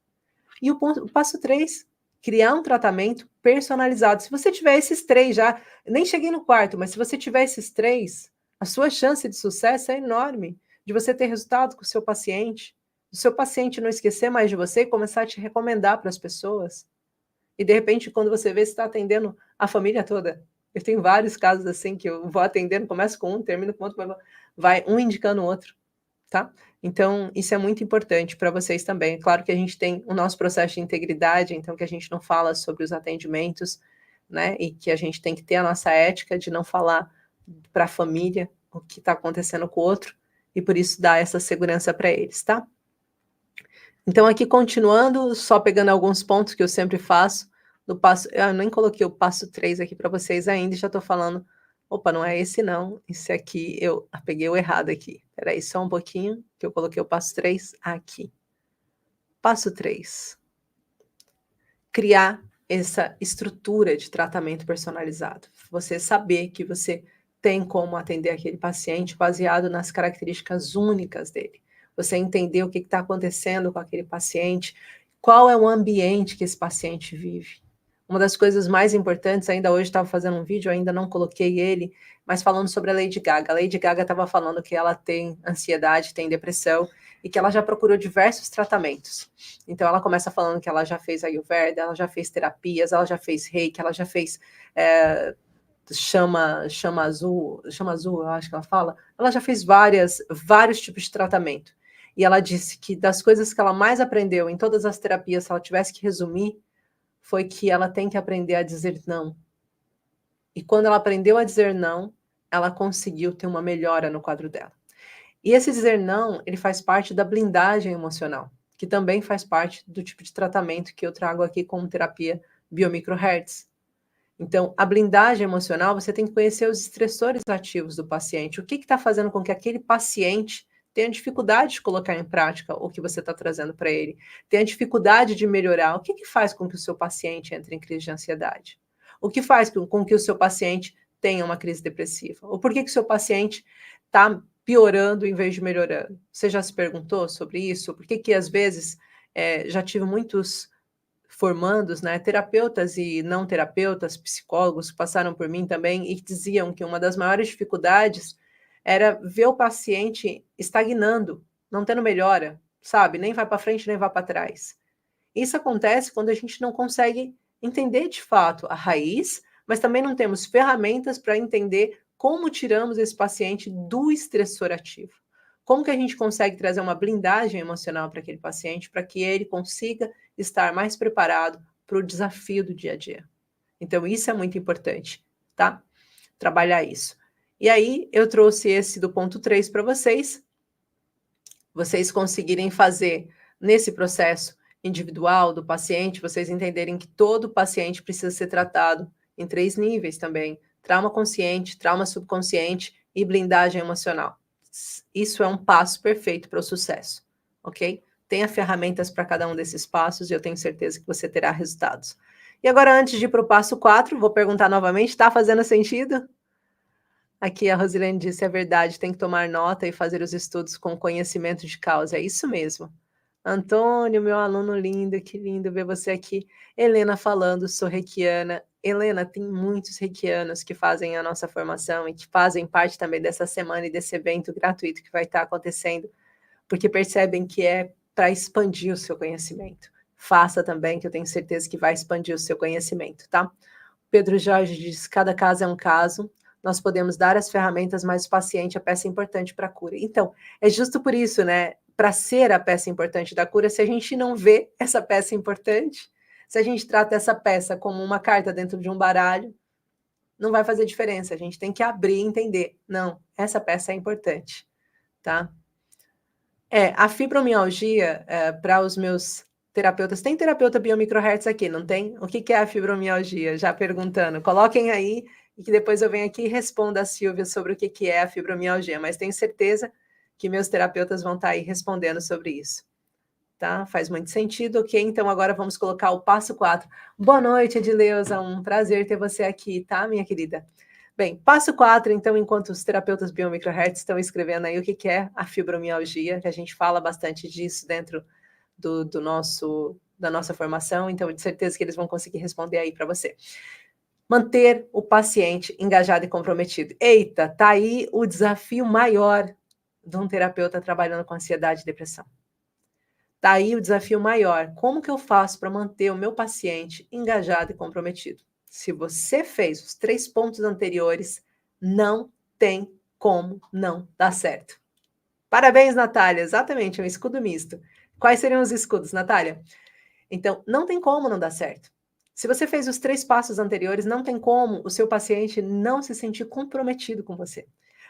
E o passo 3, criar um tratamento personalizado. Se você tiver esses 3 já, nem cheguei no quarto, mas se você tiver esses 3, a sua chance de sucesso é enorme, de você ter resultado com o seu paciente, do seu paciente não esquecer mais de você e começar a te recomendar para as pessoas. E de repente, quando você vê, você está atendendo a família toda. Eu tenho vários casos assim que eu vou atendendo, começo com um, termino com outro, vai um indicando o outro, tá? Então, isso é muito importante para vocês também. É claro que a gente tem o nosso processo de integridade, então que a gente não fala sobre os atendimentos, né? E que a gente tem que ter a nossa ética de não falar para a família o que está acontecendo com o outro, e por isso dá essa segurança para eles, tá? Então, aqui continuando, só pegando alguns pontos que eu sempre faço, no passo, eu nem coloquei o passo 3 aqui para vocês ainda, já estou falando, opa, não é esse não, esse aqui, eu peguei o errado aqui, espera aí só um pouquinho, que eu coloquei o passo 3 aqui. Passo 3, criar essa estrutura de tratamento personalizado, você saber que você tem como atender aquele paciente baseado nas características únicas dele. Você entender o que está acontecendo com aquele paciente, qual é o ambiente que esse paciente vive. Uma das coisas mais importantes, ainda hoje estava fazendo um vídeo, ainda não coloquei ele, mas falando sobre a Lady Gaga. A Lady Gaga estava falando que ela tem ansiedade, tem depressão, e que ela já procurou diversos tratamentos. Então ela começa falando que ela já fez Ayurveda, ela já fez terapias, ela já fez Reiki, ela já fez chama azul, eu acho que ela fala. Ela já fez vários tipos de tratamento. E ela disse que das coisas que ela mais aprendeu em todas as terapias, se ela tivesse que resumir, foi que ela tem que aprender a dizer não. E quando ela aprendeu a dizer não, ela conseguiu ter uma melhora no quadro dela. E esse dizer não, ele faz parte da blindagem emocional, que também faz parte do tipo de tratamento que eu trago aqui como terapia biomicrohertz. Então, a blindagem emocional, você tem que conhecer os estressores ativos do paciente. O que está fazendo com que aquele paciente tenha dificuldade de colocar em prática o que você está trazendo para ele? Tenha dificuldade de melhorar. O que faz com que o seu paciente entre em crise de ansiedade? O que faz com que o seu paciente tenha uma crise depressiva? Ou por que o seu paciente está piorando em vez de melhorando? Você já se perguntou sobre isso? Por que às vezes, já tive muitos formandos, né, terapeutas e não terapeutas, psicólogos, passaram por mim também e diziam que uma das maiores dificuldades era ver o paciente estagnando, não tendo melhora, sabe? Nem vai para frente, nem vai para trás. Isso acontece quando a gente não consegue entender de fato a raiz, mas também não temos ferramentas para entender como tiramos esse paciente do estressor ativo. Como que a gente consegue trazer uma blindagem emocional para aquele paciente, para que ele consiga estar mais preparado para o desafio do dia a dia. Então, isso é muito importante, tá? Trabalhar isso. E aí, eu trouxe esse do ponto 3 para vocês conseguirem fazer nesse processo individual do paciente, vocês entenderem que todo paciente precisa ser tratado em 3 níveis também: trauma consciente, trauma subconsciente e blindagem emocional. Isso é um passo perfeito para o sucesso, ok? Tenha ferramentas para cada um desses passos e eu tenho certeza que você terá resultados. E agora, antes de ir para o passo 4, vou perguntar novamente, está fazendo sentido? Aqui a Rosilene disse, é verdade, tem que tomar nota e fazer os estudos com conhecimento de causa. É isso mesmo. Antônio, meu aluno lindo, que lindo ver você aqui. Helena falando, sou reikiana. Helena, tem muitos reikianos que fazem a nossa formação e que fazem parte também dessa semana e desse evento gratuito que vai estar acontecendo, porque percebem que é para expandir o seu conhecimento. Faça também, que eu tenho certeza que vai expandir o seu conhecimento, tá? Pedro Jorge diz, cada caso é um caso. Nós podemos dar as ferramentas, mas o paciente, a peça importante para a cura. Então, é justo por isso, né? Para ser a peça importante da cura, se a gente não vê essa peça importante, se a gente trata essa peça como uma carta dentro de um baralho, não vai fazer diferença. A gente tem que abrir e entender. Não, essa peça é importante, tá? A fibromialgia, para os meus terapeutas, tem terapeuta biomicrohertz aqui, não tem? O que é a fibromialgia? Já perguntando. Coloquem aí e que depois eu venho aqui e responda a Silvia sobre o que é a fibromialgia, mas tenho certeza que meus terapeutas vão estar aí respondendo sobre isso. Tá? Faz muito sentido, ok? Então agora vamos colocar o passo 4. Boa noite, Edileuza, um prazer ter você aqui, tá, minha querida? Bem, passo 4, então, enquanto os terapeutas biomicrohertz estão escrevendo aí o que é a fibromialgia, que a gente fala bastante disso dentro da nossa formação, então, de certeza que eles vão conseguir responder aí para você. Manter o paciente engajado e comprometido. Eita, tá aí o desafio maior de um terapeuta trabalhando com ansiedade e depressão. Tá aí o desafio maior. Como que eu faço para manter o meu paciente engajado e comprometido? Se você fez os 3 pontos anteriores, não tem como não dar certo. Parabéns, Natália. Exatamente, é um escudo misto. Quais seriam os escudos, Natália? Então, não tem como não dar certo. Se você fez os 3 passos anteriores, não tem como o seu paciente não se sentir comprometido com você.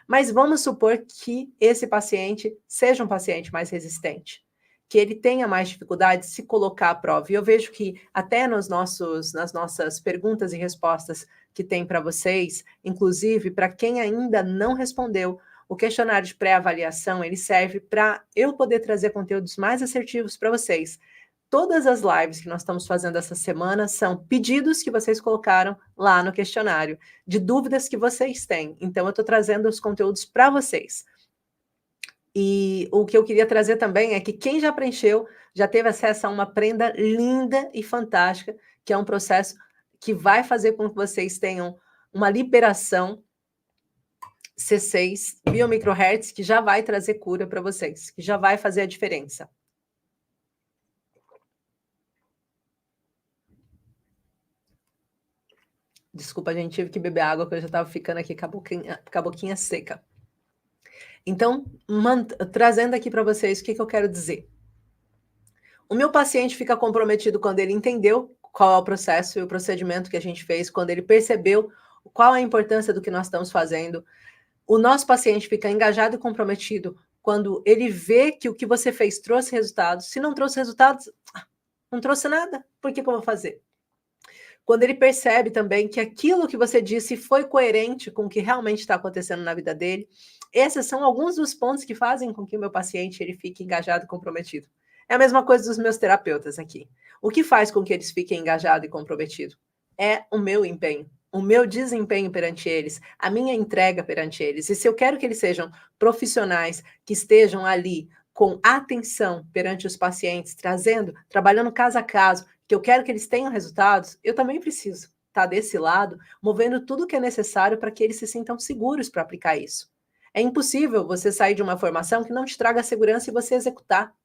Mas vamos supor que esse paciente seja um paciente mais resistente, que ele tenha mais dificuldade de se colocar à prova. E eu vejo que até nas nossas perguntas e respostas que tem para vocês, inclusive para quem ainda não respondeu, o questionário de pré-avaliação, ele serve para eu poder trazer conteúdos mais assertivos para vocês. Todas as lives que nós estamos fazendo essa semana são pedidos que vocês colocaram lá no questionário, de dúvidas que vocês têm. Então, eu estou trazendo os conteúdos para vocês. E o que eu queria trazer também é que quem já preencheu, já teve acesso a uma prenda linda e fantástica, que é um processo que vai fazer com que vocês tenham uma liberação C6 biomicrohertz, que já vai trazer cura para vocês, que já vai fazer a diferença. Desculpa, a gente tive que beber água, porque eu já estava ficando aqui com a boquinha seca. Então, trazendo aqui para vocês o que eu quero dizer. O meu paciente fica comprometido quando ele entendeu qual é o processo e o procedimento que a gente fez, quando ele percebeu qual é a importância do que nós estamos fazendo. O nosso paciente fica engajado e comprometido quando ele vê que o que você fez trouxe resultados. Se não trouxe resultados, não trouxe nada. Por que eu vou fazer? Quando ele percebe também que aquilo que você disse foi coerente com o que realmente está acontecendo na vida dele, esses são alguns dos pontos que fazem com que o meu paciente ele fique engajado e comprometido. É a mesma coisa dos meus terapeutas aqui. O que faz com que eles fiquem engajados e comprometidos? É o meu empenho, o meu desempenho perante eles, a minha entrega perante eles. E se eu quero que eles sejam profissionais, que estejam ali com atenção perante os pacientes, trabalhando caso a caso, que eu quero que eles tenham resultados, eu também preciso estar desse lado, movendo tudo o que é necessário para que eles se sintam seguros para aplicar isso. É impossível você sair de uma formação que não te traga segurança e você executar.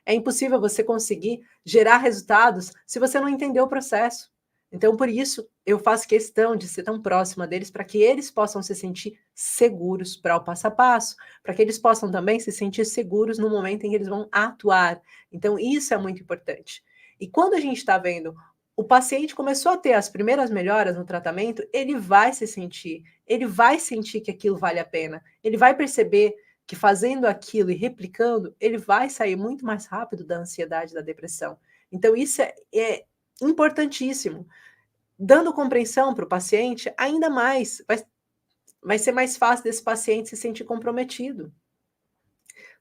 É impossível você conseguir gerar resultados se você não entender o processo. Então, por isso, eu faço questão de ser tão próxima deles para que eles possam se sentir seguros para o passo a passo, para que eles possam também se sentir seguros no momento em que eles vão atuar. Então, isso é muito importante. E quando a gente está vendo o paciente começou a ter as primeiras melhoras no tratamento, ele vai se sentir ele vai sentir que aquilo vale a pena. Ele vai perceber que fazendo aquilo e replicando, ele vai sair muito mais rápido da ansiedade, da depressão. Então, isso é importantíssimo. Dando compreensão para o paciente, ainda mais, vai ser mais fácil desse paciente se sentir comprometido.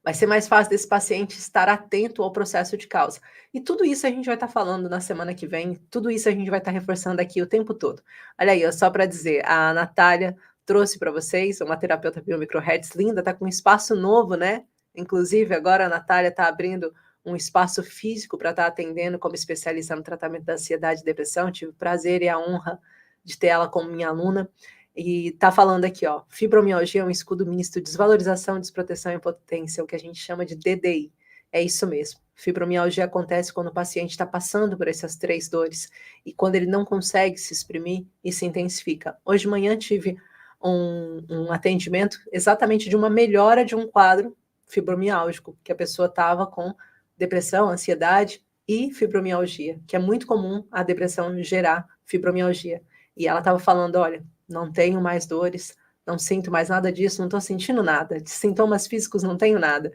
Vai ser mais fácil desse paciente estar atento ao processo de causa. E tudo isso a gente vai estar falando na semana que vem, tudo isso a gente vai estar reforçando aqui o tempo todo. Olha aí, só para dizer, a Natália trouxe para vocês uma terapeuta biomicrohertz linda, está com um espaço novo, né? Inclusive, agora a Natália está abrindo um espaço físico para estar atendendo como especialista no tratamento da ansiedade e depressão. Tive o prazer e a honra de ter ela como minha aluna. E tá falando aqui, ó, fibromialgia é um escudo misto, desvalorização, desproteção e impotência, o que a gente chama de DDI. É isso mesmo. Fibromialgia acontece quando o paciente está passando por essas 3 dores e quando ele não consegue se exprimir, isso intensifica. Hoje de manhã tive um atendimento exatamente de uma melhora de um quadro fibromiálgico, que a pessoa estava com depressão, ansiedade e fibromialgia, que é muito comum a depressão gerar fibromialgia. E ela estava falando, olha, não tenho mais dores, não sinto mais nada disso, não estou sentindo nada, de sintomas físicos não tenho nada.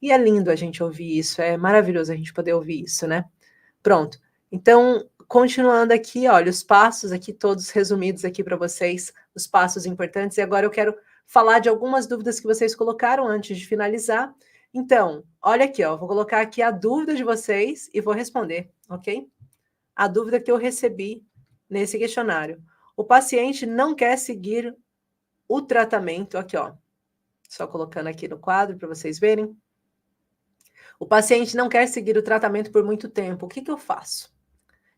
E é lindo a gente ouvir isso, é maravilhoso a gente poder ouvir isso, né? Pronto. Então, continuando aqui, olha, os passos aqui todos resumidos aqui para vocês, os passos importantes, e agora eu quero falar de algumas dúvidas que vocês colocaram antes de finalizar. Então, olha aqui, ó, vou colocar aqui a dúvida de vocês e vou responder, ok? A dúvida que eu recebi nesse questionário. O paciente não quer seguir o tratamento, aqui ó, só colocando aqui no quadro para vocês verem. O paciente não quer seguir o tratamento por muito tempo, o que eu faço?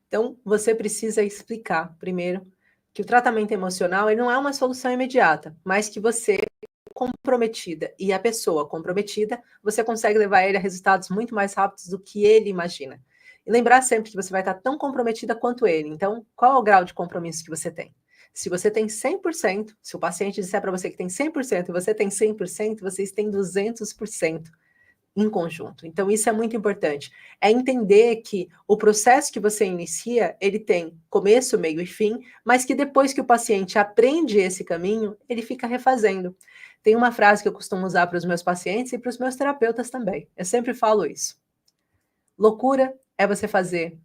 Então, você precisa explicar, primeiro, que o tratamento emocional ele não é uma solução imediata, mas que você, comprometida, e a pessoa comprometida, você consegue levar ele a resultados muito mais rápidos do que ele imagina. E lembrar sempre que você vai estar tão comprometida quanto ele. Então, qual é o grau de compromisso que você tem? Se você tem 100%, se o paciente disser para você que tem 100% e você tem 100%, vocês têm 200% em conjunto. Então, isso é muito importante. É entender que o processo que você inicia, ele tem começo, meio e fim, mas que depois que o paciente aprende esse caminho, ele fica refazendo. Tem uma frase que eu costumo usar para os meus pacientes e para os meus terapeutas também. Eu sempre falo isso. Loucura é você fazer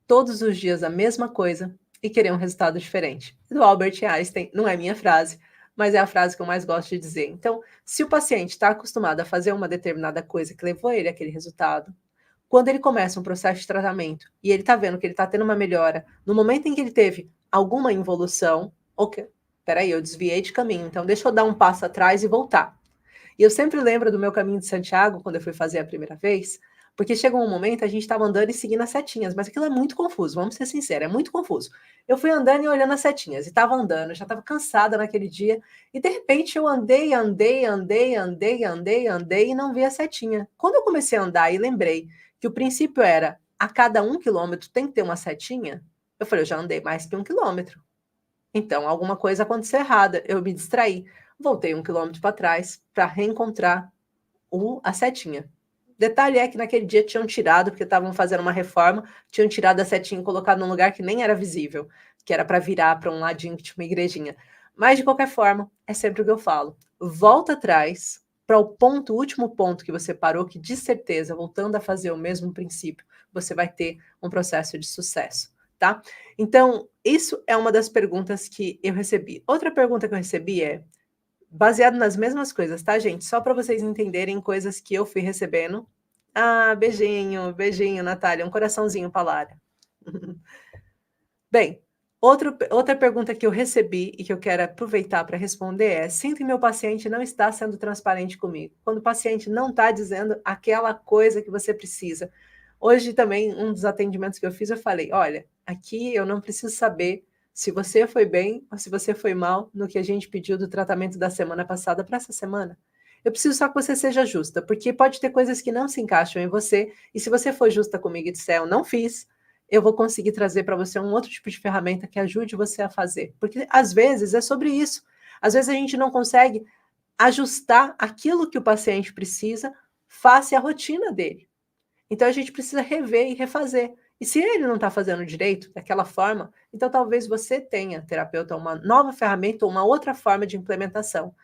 todos os dias a mesma coisa e querer um resultado diferente. Do Albert Einstein, não é minha frase, mas é a frase que eu mais gosto de dizer. Então, se o paciente está acostumado a fazer uma determinada coisa que levou ele àquele resultado, quando ele começa um processo de tratamento e ele está vendo que ele está tendo uma melhora, no momento em que ele teve alguma involução, ok, peraí, eu desviei de caminho, então deixa eu dar um passo atrás e voltar. E eu sempre lembro do meu caminho de Santiago, quando eu fui fazer a primeira vez, porque chegou um momento, a gente estava andando e seguindo as setinhas, mas aquilo é muito confuso, vamos ser sinceros, é muito confuso. Eu fui andando e olhando as setinhas, e estava andando, já estava cansada naquele dia, e de repente eu andei e não vi a setinha. Quando eu comecei a andar e lembrei que o princípio era, a cada 1 quilômetro tem que ter uma setinha, eu falei, eu já andei mais que 1 quilômetro. Então, alguma coisa aconteceu errada, eu me distraí. Voltei 1 quilômetro para trás para reencontrar a setinha. Detalhe é que naquele dia tinham tirado, porque estavam fazendo uma reforma, tinham tirado a setinha e colocado num lugar que nem era visível, que era para virar para um ladinho que tinha uma igrejinha. Mas, de qualquer forma, é sempre o que eu falo. Volta atrás para o último ponto que você parou, que de certeza, voltando a fazer o mesmo princípio, você vai ter um processo de sucesso, tá? Então, isso é uma das perguntas que eu recebi. Outra pergunta que eu recebi é, baseado nas mesmas coisas, tá, gente? Só para vocês entenderem coisas que eu fui recebendo. Ah, beijinho, beijinho, Natália. Um coraçãozinho para Lara. Bem, outra pergunta que eu recebi e que eu quero aproveitar para responder é: sinto que meu paciente não está sendo transparente comigo. Quando o paciente não está dizendo aquela coisa que você precisa. Hoje também, um dos atendimentos que eu fiz, eu falei, olha, aqui eu não preciso saber se você foi bem ou se você foi mal no que a gente pediu do tratamento da semana passada para essa semana. Eu preciso só que você seja justa, porque pode ter coisas que não se encaixam em você, e se você for justa comigo e disser, eu não fiz, eu vou conseguir trazer para você um outro tipo de ferramenta que ajude você a fazer. Porque, às vezes, é sobre isso. Às vezes a gente não consegue ajustar aquilo que o paciente precisa face à rotina dele. Então, a gente precisa rever e refazer. E se ele não está fazendo direito daquela forma, então talvez você tenha, terapeuta, uma nova ferramenta ou uma outra forma de implementação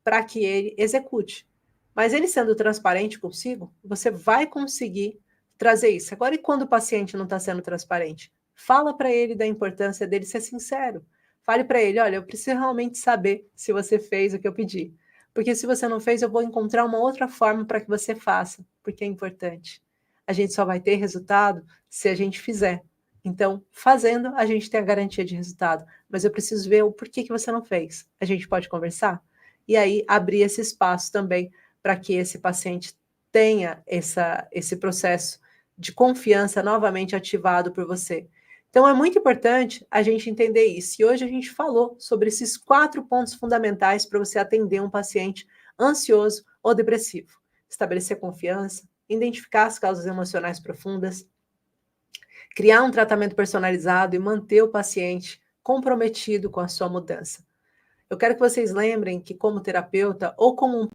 para que ele execute. Mas ele sendo transparente consigo, você vai conseguir trazer isso. Agora, e quando o paciente não está sendo transparente? Fala para ele da importância dele ser sincero. Fale para ele, olha, eu preciso realmente saber se você fez o que eu pedi. Porque se você não fez, eu vou encontrar uma outra forma para que você faça, porque é importante. A gente só vai ter resultado se a gente fizer. Então, fazendo, a gente tem a garantia de resultado. Mas eu preciso ver o porquê que você não fez. A gente pode conversar? E aí, abrir esse espaço também para que esse paciente tenha esse processo de confiança novamente ativado por você. Então, é muito importante a gente entender isso. E hoje a gente falou sobre esses 4 pontos fundamentais para você atender um paciente ansioso ou depressivo. Estabelecer confiança, identificar as causas emocionais profundas, criar um tratamento personalizado e manter o paciente comprometido com a sua mudança. Eu quero que vocês lembrem que, como terapeuta ou como um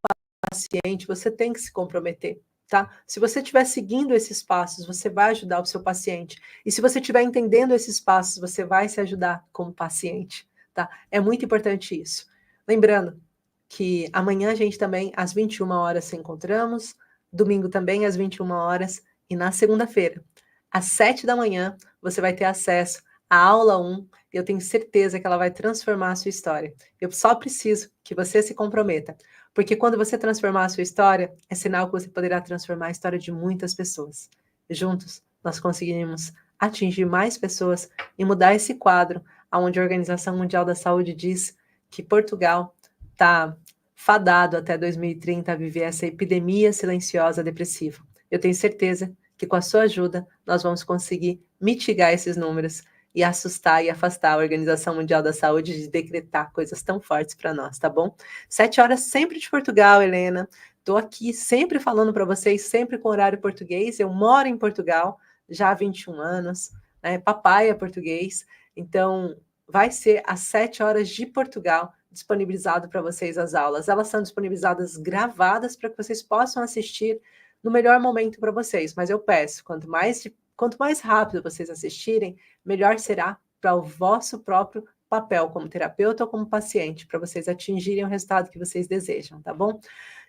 paciente, você tem que se comprometer, tá? Se você estiver seguindo esses passos, você vai ajudar o seu paciente. E se você estiver entendendo esses passos, você vai se ajudar como paciente, tá? É muito importante isso. Lembrando que amanhã a gente também, às 21 horas, se encontramos, domingo também, às 21 horas, e na segunda-feira, às 7 da manhã, você vai ter acesso à aula 1, e eu tenho certeza que ela vai transformar a sua história. Eu só preciso que você se comprometa. Porque quando você transformar a sua história, é sinal que você poderá transformar a história de muitas pessoas. E juntos, nós conseguiremos atingir mais pessoas e mudar esse quadro, onde a Organização Mundial da Saúde diz que Portugal está fadado até 2030 a viver essa epidemia silenciosa depressiva. Eu tenho certeza que com a sua ajuda, nós vamos conseguir mitigar esses números e assustar e afastar a Organização Mundial da Saúde de decretar coisas tão fortes para nós, tá bom? 7 horas sempre de Portugal, Helena. Estou aqui sempre falando para vocês, sempre com horário português. Eu moro em Portugal já há 21 anos, né? Papai é português, então vai ser às 7 horas de Portugal disponibilizado para vocês as aulas. Elas são disponibilizadas gravadas para que vocês possam assistir no melhor momento para vocês. Mas eu peço, quanto mais rápido vocês assistirem, melhor será para o vosso próprio papel como terapeuta ou como paciente, para vocês atingirem o resultado que vocês desejam, tá bom?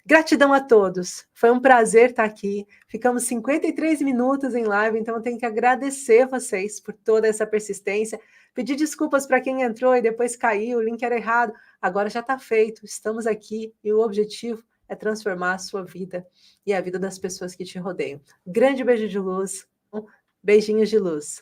Gratidão a todos. Foi um prazer estar aqui. Ficamos 53 minutos em live, então eu tenho que agradecer vocês por toda essa persistência. Pedir desculpas para quem entrou e depois caiu, o link era errado. Agora já está feito. Estamos aqui e o objetivo é transformar a sua vida e a vida das pessoas que te rodeiam. Grande beijo de luz. Beijinhos de luz.